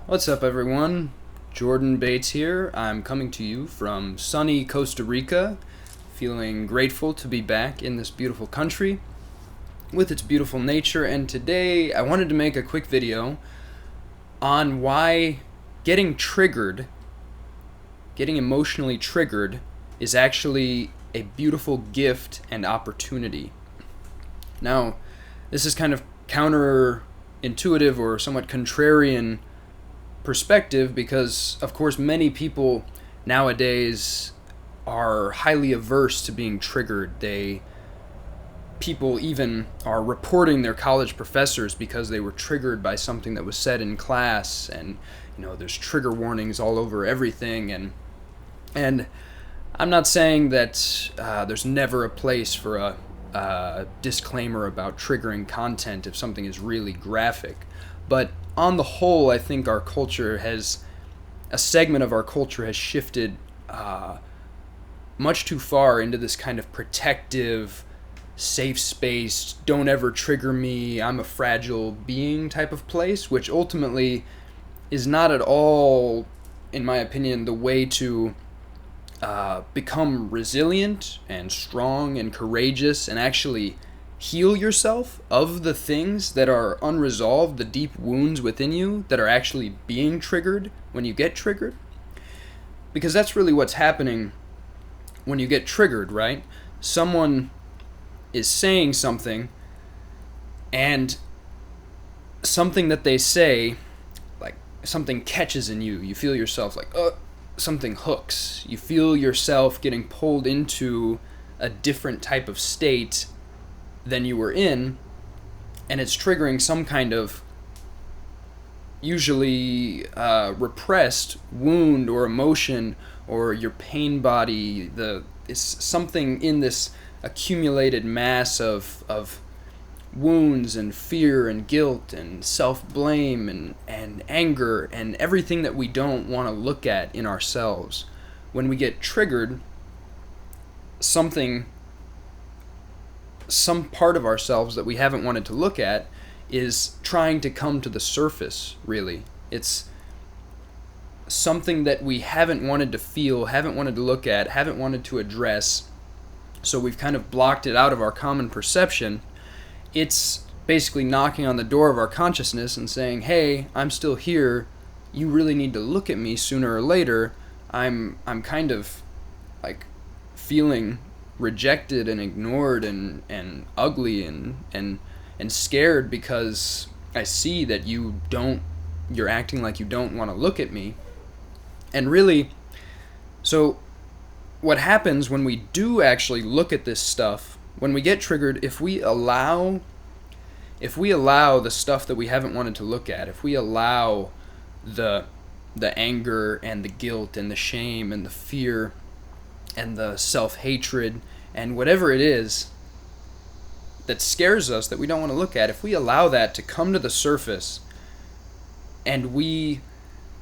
What's up, everyone? Jordan Bates here. I'm coming to you from sunny Costa Rica, feeling grateful to be back in this beautiful country with its beautiful nature. And today I wanted to make a quick video on why getting emotionally triggered, is actually a beautiful gift and opportunity. Now, this is kind of counterintuitive or somewhat contrarian perspective because, of course, many people nowadays are highly averse to being triggered. People even are reporting their college professors because they were triggered by something that was said in class, and there's trigger warnings all over everything. And I'm not saying that there's never a place for a disclaimer about triggering content if something is really graphic, but on the whole, I think a segment of our culture has shifted much too far into this kind of protective, safe space, don't ever trigger me, I'm a fragile being type of place, which ultimately is not at all, in my opinion, the way to become resilient and strong and courageous and actually heal yourself of the things that are unresolved, the deep wounds within you that are actually being triggered when you get triggered. Because that's really what's happening when you get triggered, right? Someone is saying something, and something that they say, like something catches in you. You feel yourself like, something hooks. You feel yourself getting pulled into a different type of state than you were in, and it's triggering some kind of usually repressed wound or emotion, or your pain body. It's something in this accumulated mass of wounds and fear and guilt and self-blame and anger and everything that we don't want to look at in ourselves. When we get triggered, some part of ourselves that we haven't wanted to look at is trying to come to the surface, really. It's something that we haven't wanted to feel, haven't wanted to look at, haven't wanted to address, so we've kind of blocked it out of our common perception. It's basically knocking on the door of our consciousness and saying, hey, I'm still here, you really need to look at me sooner or later. I'm kind of like feeling rejected and ignored and ugly and scared because I see that you're acting like you don't want to look at me. And really, so what happens when we do actually look at this stuff, when we get triggered, if we allow the stuff that we haven't wanted to look at, if we allow the anger and the guilt and the shame and the fear and the self-hatred and whatever it is that scares us that we don't want to look at, if we allow that to come to the surface and we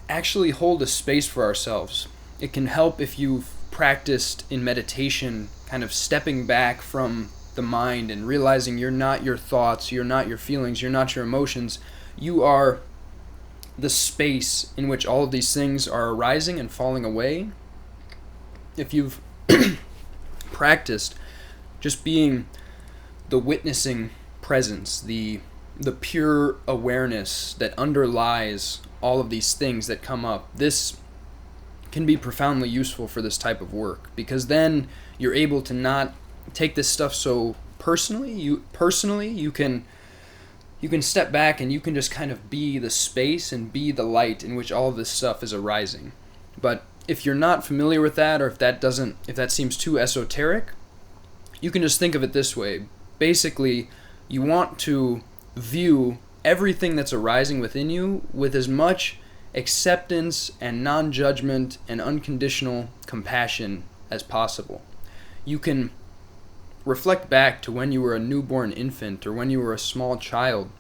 actually hold a space for ourselves, it can help if you've practiced in meditation, kind of stepping back from the mind and realizing you're not your thoughts, you're not your feelings, you're not your emotions, you are the space in which all of these things are arising and falling away. If you've practiced just being the witnessing presence, the pure awareness that underlies all of these things that come up, this can be profoundly useful for this type of work, because then you're able to not take this stuff so personally. You can step back and you can just kind of be the space and be the light in which all of this stuff is arising. But if you're not familiar with that, or if that seems too esoteric, you can just think of it this way. Basically, you want to view everything that's arising within you with as much acceptance and non-judgment and unconditional compassion as possible. You can reflect back to when you were a newborn infant or when you were a small child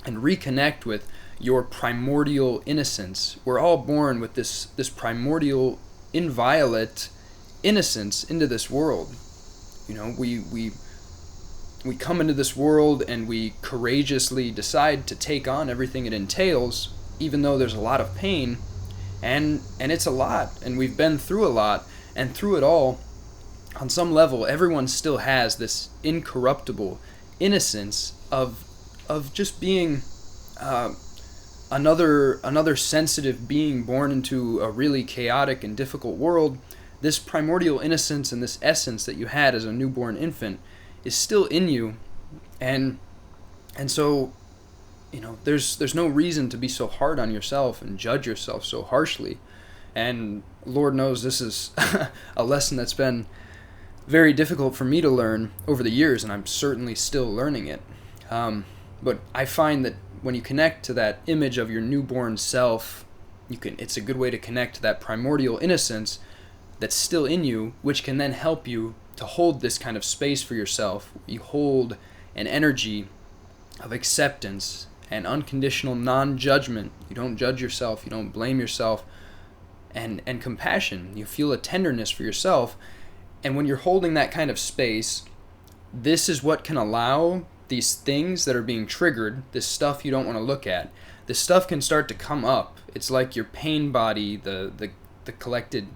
and reconnect with your primordial innocence. We're all born with this primordial, inviolate innocence into this world. We come into this world and we courageously decide to take on everything it entails even though there's a lot of pain, and it's a lot, and we've been through a lot, and through it all, on some level, everyone still has this incorruptible innocence of just being another sensitive being born into a really chaotic and difficult world. This primordial innocence and this essence that you had as a newborn infant is still in you, and so, there's no reason to be so hard on yourself and judge yourself so harshly. And Lord knows this is a lesson that's been very difficult for me to learn over the years, and I'm certainly still learning it. But I find that when you connect to that image of your newborn self, it's a good way to connect to that primordial innocence that's still in you, which can then help you to hold this kind of space for yourself. You hold an energy of acceptance and unconditional non-judgment. You don't judge yourself, you don't blame yourself, and compassion. You feel a tenderness for yourself. And when you're holding that kind of space, this is what can allow these things that are being triggered, this stuff you don't want to look at, this stuff can start to come up. It's like your pain body, the collected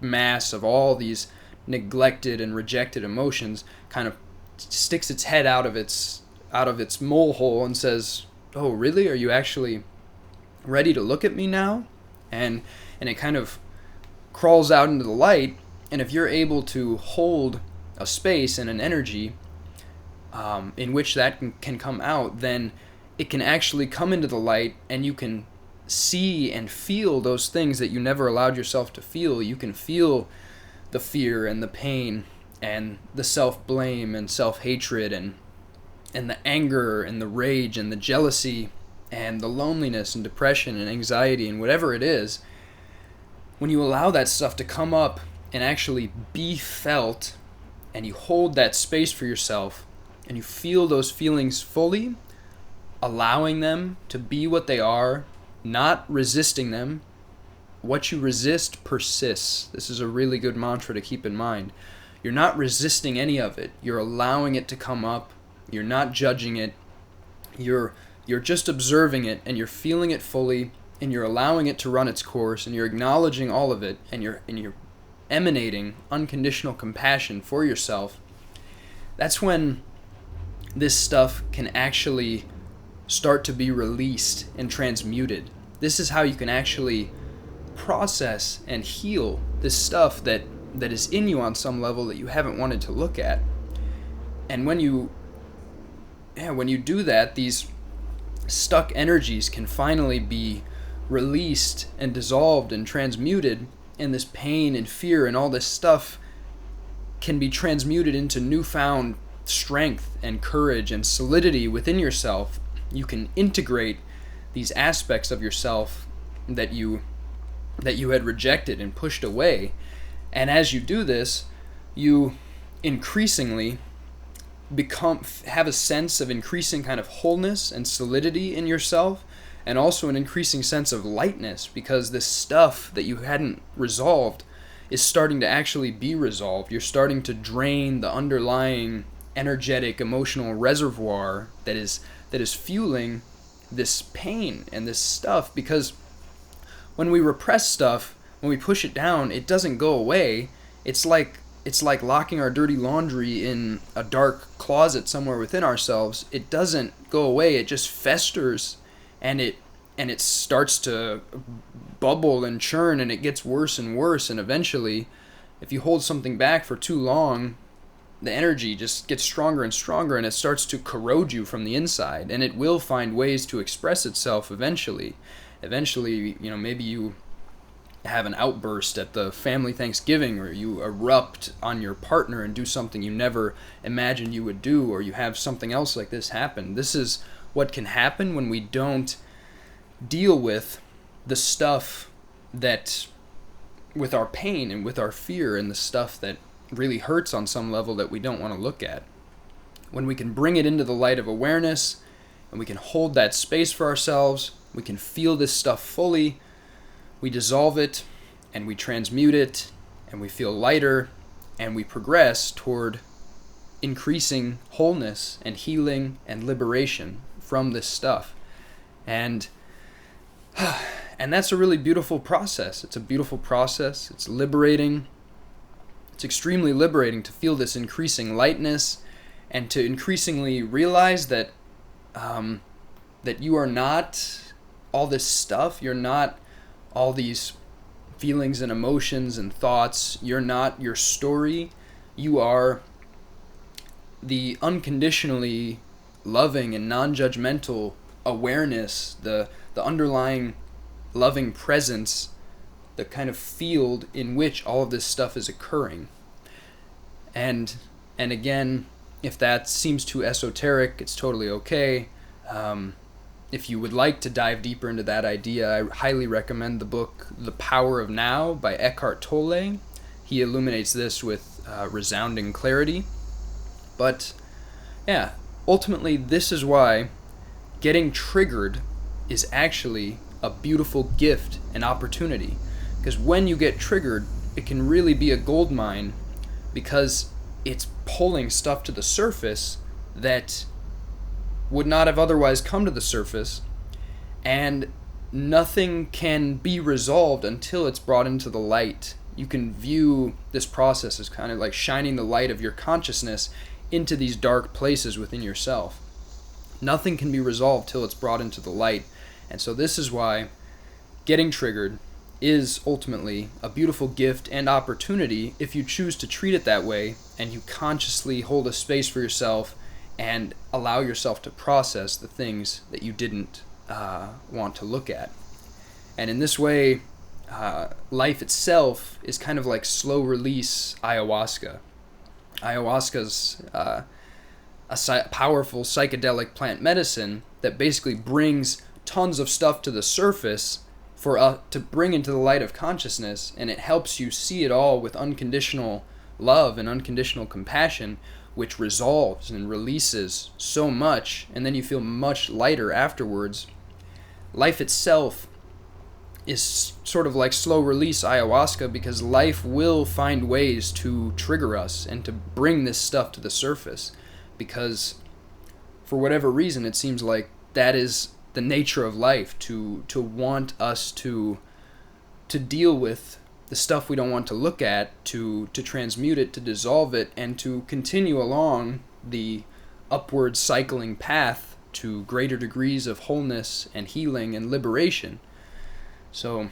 mass of all these neglected and rejected emotions, kind of sticks its head out of its mole hole and says, "Oh, really? Are you actually ready to look at me now?" And it kind of crawls out into the light. And if you're able to hold a space and an energy in which that can come out, then it can actually come into the light, and you can see and feel those things that you never allowed yourself to feel. You can feel the fear and the pain and the self-blame and self-hatred and the anger and the rage and the jealousy and the loneliness and depression and anxiety and whatever it is. When you allow that stuff to come up and actually be felt, and you hold that space for yourself, and you feel those feelings fully, allowing them to be what they are, not resisting them. What you resist persists. This is a really good mantra to keep in mind. You're not resisting any of it. You're allowing it to come up. You're not judging it. You're just observing it, and you're feeling it fully, and you're allowing it to run its course, and you're acknowledging all of it, and you're emanating unconditional compassion for yourself. That's when this stuff can actually start to be released and transmuted. This is how you can actually process and heal this stuff that is in you on some level that you haven't wanted to look at. And when you do that, these stuck energies can finally be released and dissolved and transmuted, and this pain and fear and all this stuff can be transmuted into newfound strength and courage and solidity within yourself. You can integrate these aspects of yourself that you had rejected and pushed away. And as you do this, you increasingly have a sense of increasing kind of wholeness and solidity in yourself, and also an increasing sense of lightness, because this stuff that you hadn't resolved is starting to actually be resolved. You're starting to drain the underlying energetic emotional reservoir that is fueling this pain and this stuff. Because when we repress stuff, when we push it down, it doesn't go away. It's like locking our dirty laundry in a dark closet somewhere within ourselves. It doesn't go away. It just festers, and it starts to bubble and churn, and it gets worse and worse. And eventually, if you hold something back for too long, the energy just gets stronger and stronger, and it starts to corrode you from the inside, and it will find ways to express itself eventually. Maybe you have an outburst at the family Thanksgiving, or you erupt on your partner and do something you never imagined you would do, or you have something else like this happen. This is what can happen when we don't deal with the stuff that, with our pain and with our fear and the stuff that really hurts on some level that we don't want to look at. When we can bring it into the light of awareness, and we can hold that space for ourselves, we can feel this stuff fully, we dissolve it, and we transmute it, and we feel lighter, and we progress toward increasing wholeness and healing and liberation from this stuff. And And that's a really beautiful process. It's a beautiful process. It's liberating. It's extremely liberating to feel this increasing lightness and to increasingly realize that that you are not all this stuff. You're not all these feelings and emotions and thoughts. You're not your story. You are the unconditionally loving and non-judgmental awareness, the underlying loving presence, the kind of field in which all of this stuff is occurring. And again, if that seems too esoteric, it's totally okay. If you would like to dive deeper into that idea, I highly recommend the book The Power of Now by Eckhart Tolle. He illuminates this with resounding clarity. But yeah, ultimately this is why getting triggered is actually a beautiful gift and opportunity. Because when you get triggered, it can really be a gold mine, because it's pulling stuff to the surface that would not have otherwise come to the surface, and nothing can be resolved until it's brought into the light. You can view this process as kind of like shining the light of your consciousness into these dark places within yourself. Nothing can be resolved till it's brought into the light. And so this is why getting triggered is ultimately a beautiful gift and opportunity if you choose to treat it that way, and you consciously hold a space for yourself and allow yourself to process the things that you didn't want to look at. And in this way, life itself is kind of like slow release ayahuasca. Ayahuasca's a powerful psychedelic plant medicine that basically brings tons of stuff to the surface to bring into the light of consciousness, and it helps you see it all with unconditional love and unconditional compassion, which resolves and releases so much, and then you feel much lighter afterwards. Life itself is sort of like slow release ayahuasca, because life will find ways to trigger us and to bring this stuff to the surface, because for whatever reason it seems like that is the nature of life, to want us to deal with the stuff we don't want to look at, to transmute it, to dissolve it, and to continue along the upward cycling path to greater degrees of wholeness and healing and liberation. So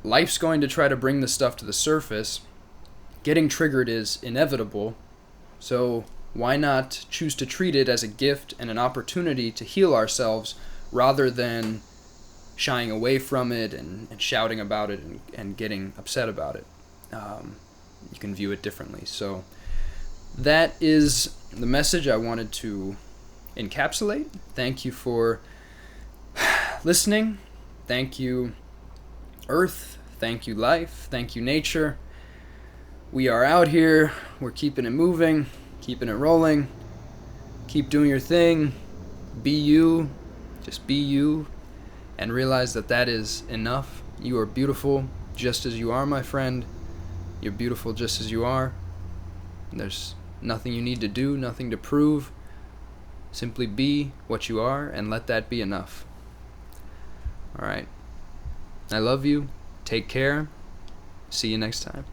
life's going to try to bring the stuff to the surface. Getting triggered is inevitable, so why not choose to treat it as a gift and an opportunity to heal ourselves, rather than shying away from it and shouting about it and getting upset about it. You can view it differently. So that is the message I wanted to encapsulate. Thank you for listening. Thank you, Earth. Thank you, life. Thank you, nature. We are out here. We're keeping it moving, keeping it rolling. Keep doing your thing. Be you. Just be you. And realize that that is enough. You are beautiful just as you are, my friend. You're beautiful just as you are. There's nothing you need to do, nothing to prove. Simply be what you are, and let that be enough. Alright. I love you. Take care. See you next time.